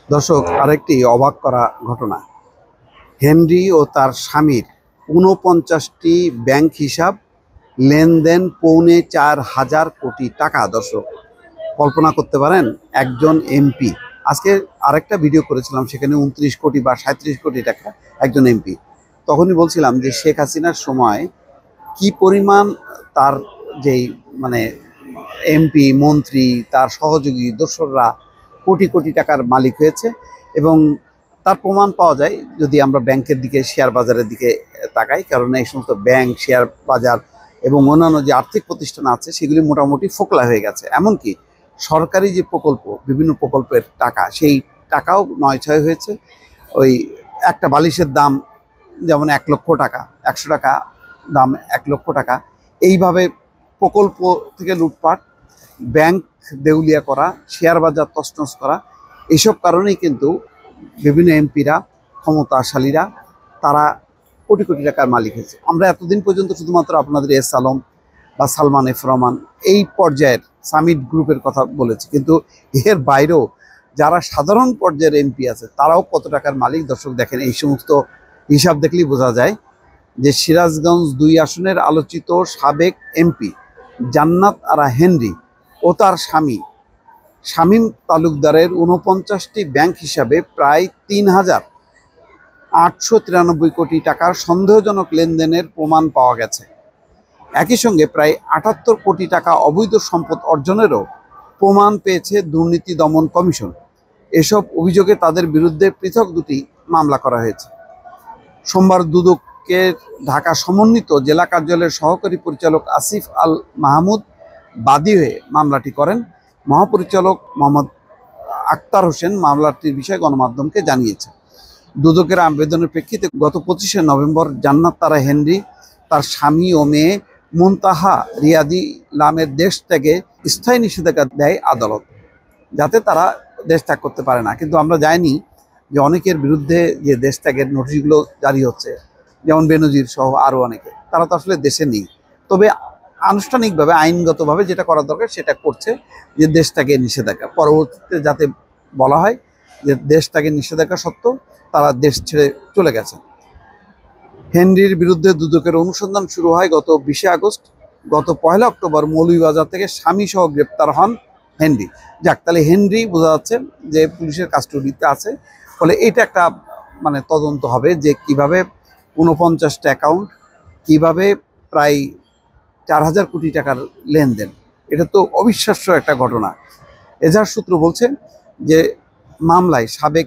দর্শক, আরেকটি অবাক করা ঘটনা। হেনরি ও তার স্বামীর ৪৯টি ব্যাংক হিসাব, লেনদেন ৪,৫০০ কোটি টাকা। দর্শক, কল্পনা করতে পারেন একজন এমপি। আজকে আরেকটা ভিডিও করেছিলাম, সেখানে ২৯ কোটি বা ৩৭ কোটি টাকা একজন এমপি। তখনই বলছিলাম যে শেখ হাসিনার সময় কি পরিমাণ তার যেই মানে এমপি, মন্ত্রী, তার সহযোগী দোসররা কোটি কোটি টাকার মালিক হয়েছে। এবং তার প্রমাণ পাওয়া যায় যদি আমরা ব্যাংকের দিকে, শেয়ার বাজারের দিকে তাকাই। কারণ এই সমস্ত ব্যাংক, শেয়ার বাজার এবং অন্যান্য যে আর্থিক প্রতিষ্ঠান আছে সেগুলি মোটামুটি ফোকলা হয়ে গেছে। এমনকি সরকারি যে প্রকল্প, বিভিন্ন প্রকল্পের টাকা, সেই টাকাও নয়ছয় হয়েছে। ওই একটা বালিশের দাম যেমন ১,০০,০০০ টাকা, ১০০ টাকা দাম ১,০০,০০০ টাকা। এইভাবে প্রকল্প থেকে লুটপাট, ব্যাংক দেউলিয়া করা, শেয়ার বাজার তছনছ করা, এইসব কারণেই কিন্তু বিভিন্ন এমপিরা, ক্ষমতাশালীরা, তারা কোটি কোটি টাকার মালিক হয়েছে। আমরা এতদিন পর্যন্ত শুধুমাত্র আপনাদের এস আলম বা সালমান এফ রহমান এই পর্যায়ের সামিট গ্রুপের কথা বলেছি, কিন্তু এর বাইরেও যারা সাধারণ পর্যায়ের এমপি আছে তারাও কত টাকার মালিক। দর্শক দেখেন, এই সমস্ত হিসাব দেখলেই বোঝা যায় যে সিরাজগঞ্জ ২ আসনের আলোচিত সাবেক এমপি জান্নাত আরা হেনরি ও তার স্বামী শামীম তালুকদারের ৪৯টি ব্যাংক হিসাবে প্রায় ৩,৮৯৩ কোটি টাকার সন্দেহজনক লেনদেনের প্রমাণ পাওয়া গেছে। একই সঙ্গে প্রায় ৭৮ কোটি টাকা অবৈধ সম্পদ অর্জনেরও প্রমাণ পেয়েছে দুর্নীতি দমন কমিশন। এসব অভিযোগে তাদের বিরুদ্ধে পৃথক ২টি মামলা করা হয়েছে। সোমবার দুদকের ঢাকা সমন্বিত জেলা কার্যালয়ের সহকারী পরিচালক আসিফ আল মাহমুদ বাদী হয়ে মামলাটি করেন। মহাপরিচালক মোহাম্মদ আক্তার হোসেন মামলাটির বিষয়ে গণমাধ্যমকে জানিয়েছেন। দুদকের আবেদনের প্রেক্ষিতে গত ২৫শে নভেম্বর জান্নাত আরা হেনরি, তার স্বামী ও মেয়ে মুনতাহা রিয়াদি লামের দেশ ত্যাগে স্থায়ী নিষেধাজ্ঞা দেয় আদালত, যাতে তারা দেশ ত্যাগ করতে পারে না। কিন্তু আমরা জানি যে অনেকের বিরুদ্ধে যে দেশ ত্যাগের নোটিশগুলো জারি হচ্ছে, যেমন বেনজির সহ আরও অনেকে, তারা তো আসলে দেশে নেই। তবে আনুষ্ঠানিকভাবে, আইনগতভাবে যেটা করা দরকার সেটা করছে, যে দেশ ত্যাগের নিষেধাজ্ঞা। পরবর্তীতে যাতে বলা হয় যে দেশ ত্যাগের নিষেধাজ্ঞা সত্ত্বেও তারা দেশ ছেড়ে চলে গেছে। হেনরির বিরুদ্ধে দুদকের অনুসন্ধান শুরু হয় গত ২০শে আগস্ট। গত ১লা অক্টোবর মৌলভীবাজার থেকে স্বামী সহ গ্রেপ্তার হন হেনরি। যাক, তাহলে হেনরি বোঝা যাচ্ছে যে পুলিশের কাস্টডিতে আছে। ফলে এটা একটা তদন্ত হবে যে কিভাবে ৪৯টা অ্যাকাউন্ট, কিভাবে প্রায় ৪,০০০ কোটি টাকার লেনদেন। এটা তো অবিশ্বাস্য একটা ঘটনা। এজাহার সূত্র বলছে যে মামলায় সাবেক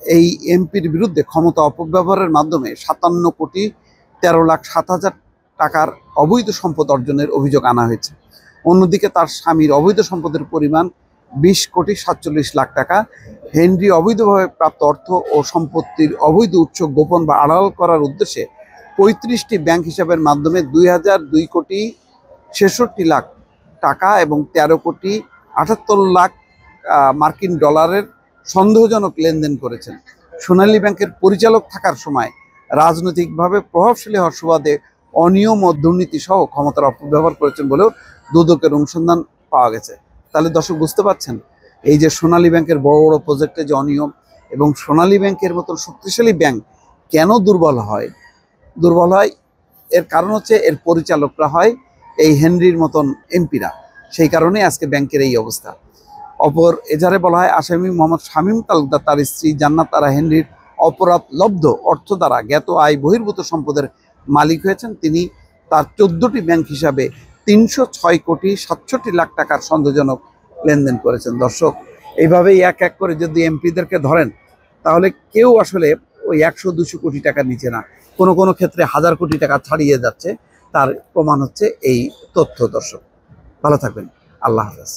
এই এমপির বিরুদ্ধে ক্ষমতা অপব্যবহারের মাধ্যমে ৫৭,১৩,০৭,০০০ টাকার অবৈধ সম্পদ অর্জনের অভিযোগ আনা হয়েছে। অন্যদিকে তার স্বামীর অবৈধ সম্পদের পরিমাণ ২০,৪৭,০০,০০০ টাকা। হেনরি অবৈধভাবে প্রাপ্ত অর্থ ও সম্পত্তির অবৈধ উৎস গোপন বা আড়াল করার উদ্দেশ্যে ৩৫টি ব্যাংক হিসাবের মাধ্যমে ২,০২,৬৬,০০,০০০ টাকা এবং ১৩,৭৮,০০,০০০ মার্কিন ডলারের সন্দেহজনক লেনদেন করেছেন। সোনালী ব্যাংকের পরিচালক থাকার সময় রাজনৈতিকভাবে প্রভাবশালী হওয়ার সুবাদে অনিয়ম ও দুর্নীতি সহ ক্ষমতার অপব্যবহার করেছেন বলেও দুদকের অনুসন্ধান পাওয়া গেছে। তাহলে দর্শক বুঝতে পারছেন, এই যে সোনালী ব্যাংকের বড় বড় প্রজেক্টে যে অনিয়ম, এবং সোনালী ব্যাংকের মতন শক্তিশালী ব্যাংক কেন দুর্বল হয়, এর কারণ হচ্ছে এর পরিচালকরা হয় এই হেনরির মতন এমপিরা। সেই কারণেই আজকে ব্যাংকের এই অবস্থা। অপর এজাহারে বলা হয়, আসামি মোহাম্মদ শামীম তালুকদার তার স্ত্রী জান্নাত আরা হেনরির অপরাধ লব্ধ অর্থ দ্বারা জ্ঞাত আয় বহির্ভূত সম্পদের মালিক হয়েছেন। তিনি তার ১৪টি ব্যাংক হিসাবে ৩০৬,৬৭,০০,০০০ টাকার সন্দেহজনক লেনদেন করেছেন। দর্শক, এইভাবেই এক এক করে যদি এমপিদেরকে ধরেন, তাহলে কেউ আসলে ওই ১০০-২০০ কোটি টাকার নিচে না, কোনো কোনো ক্ষেত্রে ১,০০০ কোটি টাকা ছাড়িয়ে যাচ্ছে। তার প্রমাণ হচ্ছে এই তথ্য। দর্শক, ভালো থাকবেন। আল্লাহ হাফেজ।